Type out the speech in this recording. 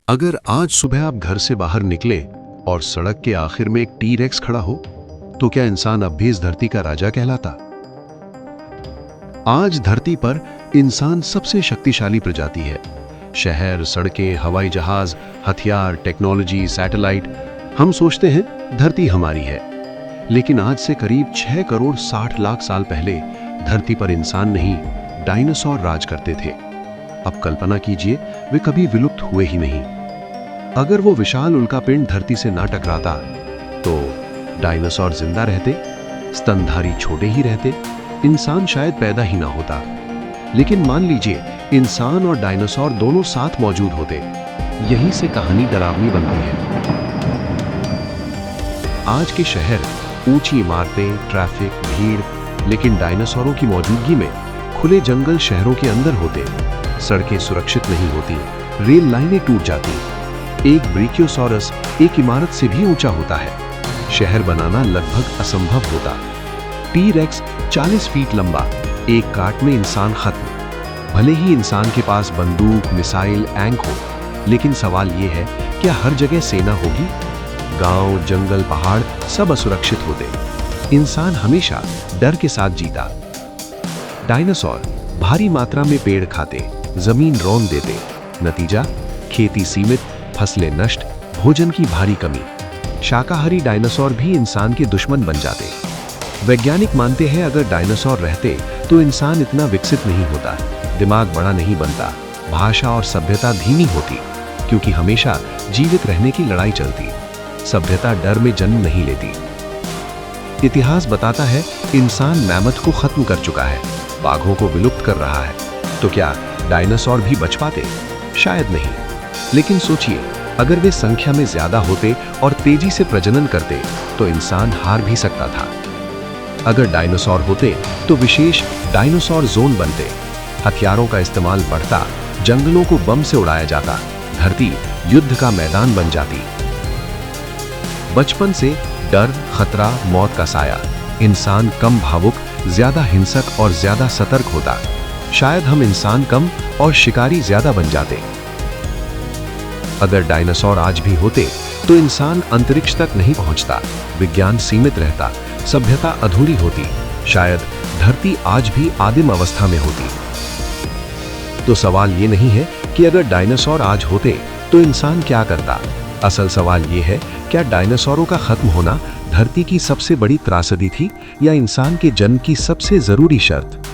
अगर आज सुबह आप घर से बाहर निकले और सड़क के आखिर में एक टी-रेक्स खड़ा हो, तो क्या इंसान अब भी इस धरती का राजा कहलाता? आज धरती पर इंसान सबसे शक्तिशाली प्रजाति है। शहर, सड़कें, हवाई जहाज, हथियार, टेक्नोलॉजी, सैटेलाइट, हम सोचते हैं धरती हमारी है। लेकिन आज से करीब 6 करोड़ 60 लाख साल पहले धरती पर इंसान नहीं, डायनासोर राज करते थे। अब कल्पना कीजिए, वे कभी विलुप्त हुए ही नहीं। अगर वो विशाल उल्कापिंड धरती से ना टकराता तो डायनासोर जिंदा रहते, स्तनधारी छोटे ही रहते, इंसान शायद पैदा ही ना होता। लेकिन मान लीजिए इंसान और डायनासोर दोनों साथ मौजूद होते, यहीं से कहानी डरावनी बनती है। आज के शहर, ऊंची इमारतें, ट्रैफिक, भीड़, लेकिन डायनासोरों की मौजूदगी में खुले जंगल शहरों के अंदर होते। सड़कें सुरक्षित नहीं होती, रेल लाइनें टूट जाती। एक ब्रेकियोसॉरस एक इमारत से भी ऊंचा होता है। शहर बनाना लगभग असंभव होता। टी-रेक्स 40 फीट लंबा, एक काट में इंसान खत्म। भले ही इंसान के पास बंदूक, मिसाइल, टैंक हो, लेकिन सवाल ये है, क्या हर जगह सेना होगी? गांव, जंगल, पहाड़ सब असुरक्षित होते। इंसान हमेशा डर के साथ जीता। डायनासोर भारी मात्रा में पेड़ खाते, जमीन रौंद देते। नतीजा, खेती सीमित, फसलें नष्ट, भोजन की भारी कमी। शाकाहारी डायनासोर भी इंसान के दुश्मन बन जाते। वैज्ञानिक मानते हैं अगर डायनासोर रहते तो इंसान इतना विकसित नहीं होता, दिमाग बड़ा नहीं बनता, भाषा और सभ्यता धीमी होती, क्योंकि हमेशा जीवित रहने की लड़ाई चलती। सभ्यता डर में जन्म नहीं लेती। इतिहास बताता है इंसान मैमथ को खत्म कर चुका है, बाघों को विलुप्त कर रहा है। तो क्या डायनासोर भी बच पाते? शायद नहीं। लेकिन सोचिए, अगर वे संख्या में ज्यादा होते और तेजी से प्रजनन करते तो इंसान हार भी सकता था। अगर डायनासोर होते तो विशेष डायनासोर जोन बनते, हथियारों का इस्तेमाल बढ़ता, जंगलों को बम से उड़ाया जाता, धरती युद्ध का मैदान बन जाती। बचपन से डर, खतरा, मौत का साया, इंसान कम भावुक, ज्यादा हिंसक और ज्यादा सतर्क होता। शायद हम इंसान कम और शिकारी ज्यादा बन जाते। अगर डायनासोर आज भी होते तो इंसान अंतरिक्ष तक नहीं पहुंचता, विज्ञान सीमित रहता, सभ्यता अधूरी होती, शायद धरती आज भी आदिम अवस्था में होती। तो सवाल ये नहीं है कि अगर डायनासोर आज होते तो इंसान क्या करता। असल सवाल ये है, क्या डायनासोरों का खत्म होना धरती की सबसे बड़ी त्रासदी थी या इंसान के जन्म की सबसे जरूरी शर्त?